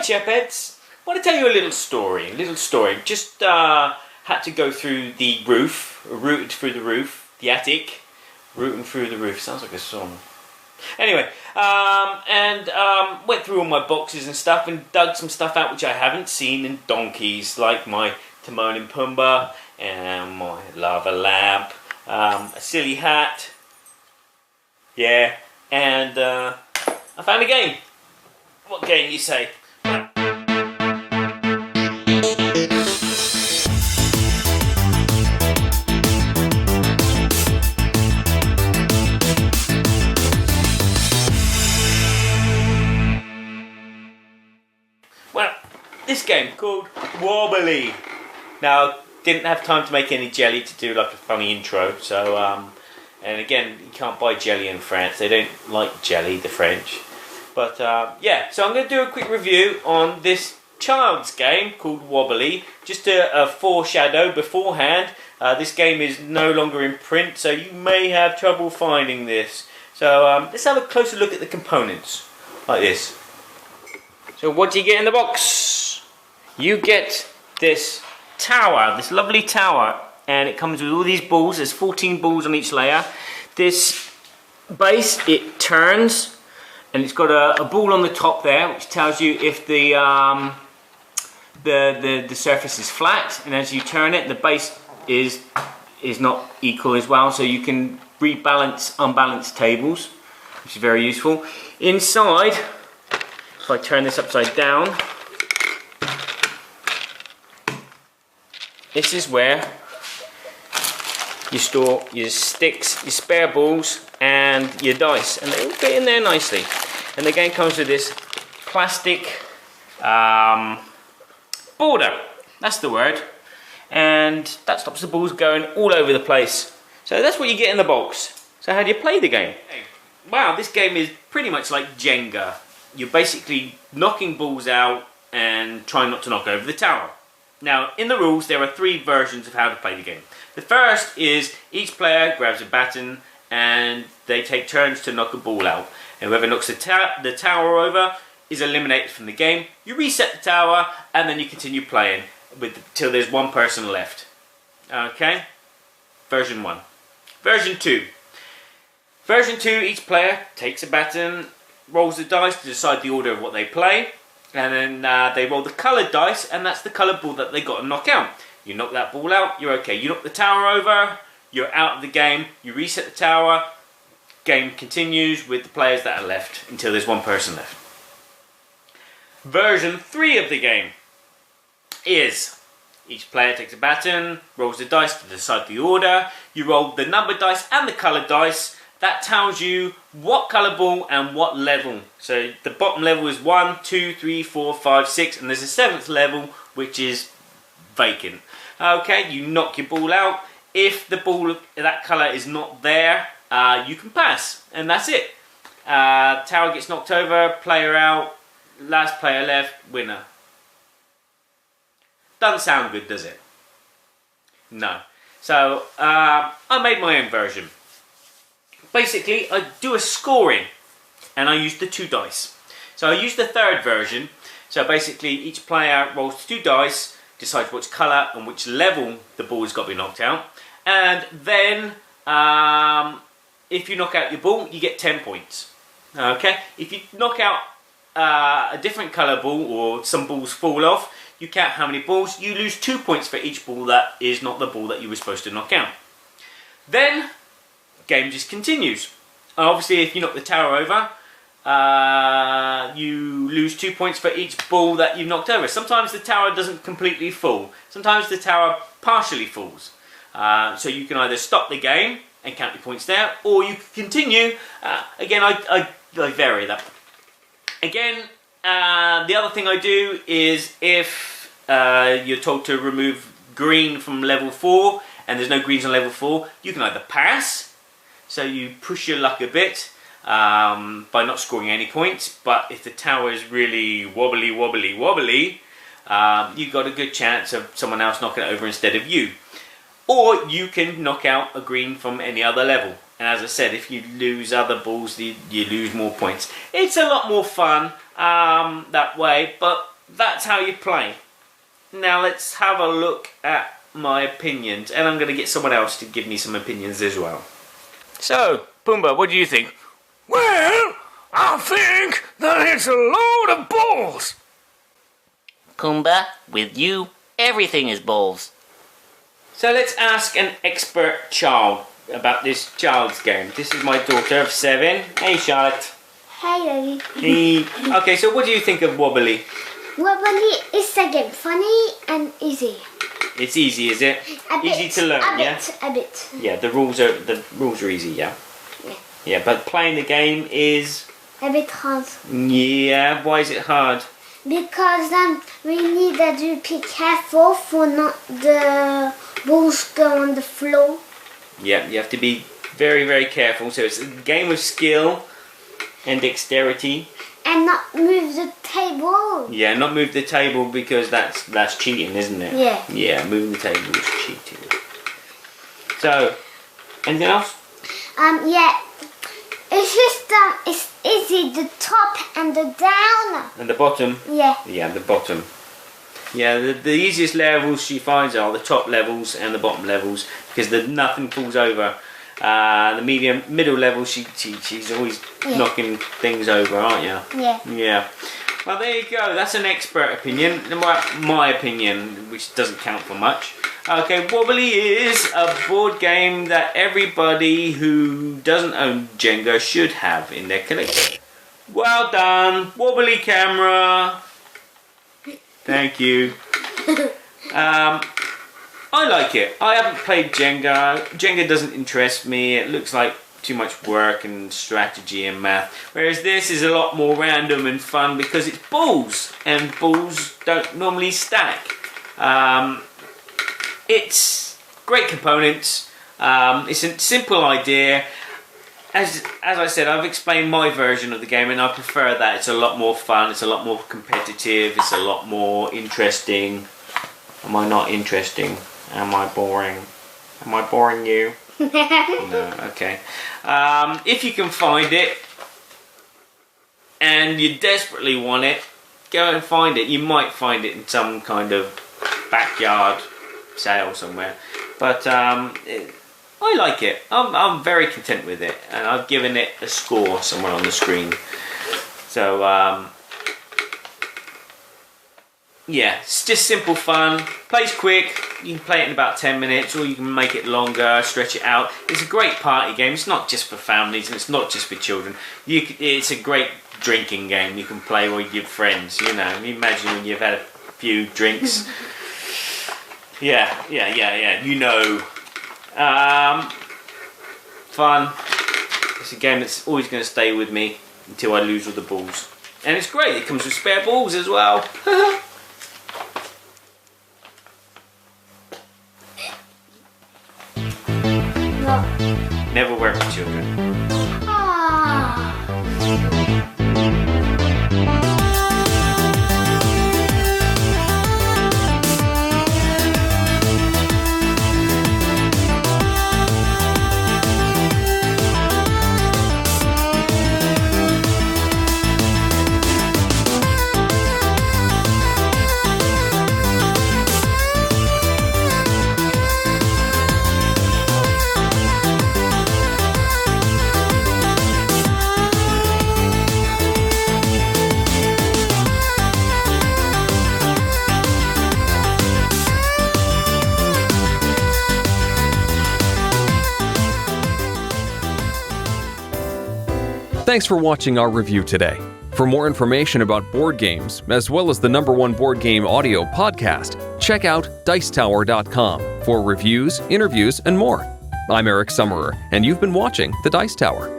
Chepheads, I want to tell you a little story. Just had to go through the roof, rooted through the roof, the attic, rooting through the roof. Sounds like a song. Anyway, went through all my boxes and stuff and dug some stuff out which I haven't seen in donkeys, like my Timon and Pumbaa and my lava lamp, a silly hat, yeah, and I found a game. What game, you say? Well, this game called WobBally. Now, didn't have time to make any jelly to do like a funny intro, so and again, you can't buy jelly in France. They don't like jelly, the French. But yeah, so I'm going to do a quick review on this child's game called WobBally. Just a foreshadow beforehand. This game is no longer in print, so you may have trouble finding this. So let's have a closer look at the components, like this. So what do you get in the box? You get this tower, this lovely tower, and it comes with all these balls. There's 14 balls on each layer. This base, it turns, and it's got a ball on the top there, which tells you if the surface is flat, and as you turn it, the base is not equal as well, so you can rebalance unbalanced tables, which is very useful. Inside, if I turn this upside down, this is where you store your sticks, your spare balls, and your dice, and they all fit in there nicely. And the game comes with this plastic border, that's the word, and that stops the balls going all over the place. So that's what you get in the box. So how do you play the game? Wow, this game is pretty much like Jenga. You're basically knocking balls out and trying not to knock over the tower. Now, in the rules, there are 3 versions of how to play the game. The first is each player grabs a baton and they take turns to knock a ball out. And whoever knocks the tower over is eliminated from the game. You reset the tower and then you continue playing till there's one person left. Okay? Version 1. Version 2. Version 2, each player takes a baton, rolls the dice to decide the order of what they play, and then they roll the coloured dice, and that's the coloured ball that they got to knock out. You knock that ball out, you're okay. You knock the tower over, you're out of the game. You reset the tower, game continues with the players that are left until there's one person left. Version 3 of the game is each player takes a baton, rolls the dice to decide the order. You roll the numbered dice and the coloured dice. That tells you what colour ball and what level. So the bottom level is 1, 2, 3, 4, 5, 6, and there's a 7th level which is vacant. Okay, you knock your ball out. If the ball of that colour is not there, you can pass, and that's it. Tower gets knocked over, player out, last player left, winner. Doesn't sound good, does it? No. So I made my own version. Basically, I do a scoring, and I use the 2 dice. So I use the 3rd version. So basically, each player rolls 2 dice, decides which colour and which level the ball has got to be knocked out, and then if you knock out your ball, you get 10 points. Okay. If you knock out a different colour ball or some balls fall off, you count how many balls. You lose 2 points for each ball that is not the ball that you were supposed to knock out. Then game just continues. Obviously, if you knock the tower over, you lose 2 points for each ball that you've knocked over. Sometimes the tower doesn't completely fall. Sometimes the tower partially falls. So you can either stop the game and count your points there, or you can continue. Again, I vary that. Again, the other thing I do is if you're told to remove green from level 4 and there's no greens on level 4, you can either pass, so you push your luck a bit by not scoring any points, but if the tower is really wobbly, you've got a good chance of someone else knocking it over instead of you. Or you can knock out a green from any other level. And as I said, if you lose other balls, you lose more points. It's a lot more fun that way, but that's how you play. Now let's have a look at my opinions, and I'm going to get someone else to give me some opinions as well. So, Pumbaa, what do you think? Well, I think that it's a load of balls. Pumbaa, with you, everything is balls. So let's ask an expert child about this child's game. This is my daughter of 7. Hey, Charlotte. Hey, Daddy. Hey. Okay, so what do you think of WobBally? WobBally is a game, funny and easy. It's easy, is it? Easy to learn, yeah? A bit. Yeah, the rules are easy, yeah? Yeah. Yeah, but playing the game is... A bit hard. Yeah, why is it hard? Because we need to be careful for not the balls go on the floor. Yeah, you have to be very, very careful. So it's a game of skill and dexterity. And not move the table. Yeah, not move the table because that's cheating, isn't it? Yeah. Yeah, moving the table is cheating. So, anything else? Yeah. It's just it's easy, the top and the down. And the bottom? Yeah. Yeah, the bottom. Yeah, the easiest levels she finds are the top levels and the bottom levels because nothing falls over. The middle level, she's always knocking things over, aren't you? Yeah. Yeah. Well, there you go. That's an expert opinion. My opinion, which doesn't count for much. Okay, WobBally is a board game that everybody who doesn't own Jenga should have in their collection. Well done, WobBally camera. Thank you. I like it. I haven't played Jenga. Jenga doesn't interest me. It looks like too much work and strategy and math. Whereas this is a lot more random and fun because it's balls. And balls don't normally stack. It's great components. It's a simple idea. As I said, I've explained my version of the game and I prefer that. It's a lot more fun. It's a lot more competitive. It's a lot more interesting. Am I not interesting? Am I boring? Am I boring you? No, okay. If you can find it and you desperately want it, go and find it. You might find it in some kind of backyard sale somewhere. But I like it. I'm very content with it. And I've given it a score somewhere on the screen. So, yeah, it's just simple fun. Plays quick. You can play it in about 10 minutes or you can make it longer, stretch it out. It's a great party game. It's not just for families and it's not just for children. It's a great drinking game you can play with your friends. You know, imagine when you've had a few drinks. Yeah. You know. Fun. It's a game that's always going to stay with me until I lose all the balls. And it's great. It comes with spare balls as well. Never work with children. Thanks for watching our review today. For more information about board games, as well as the #1 board game audio podcast, check out Dicetower.com for reviews, interviews, and more. I'm Eric Summerer, and you've been watching The Dice Tower.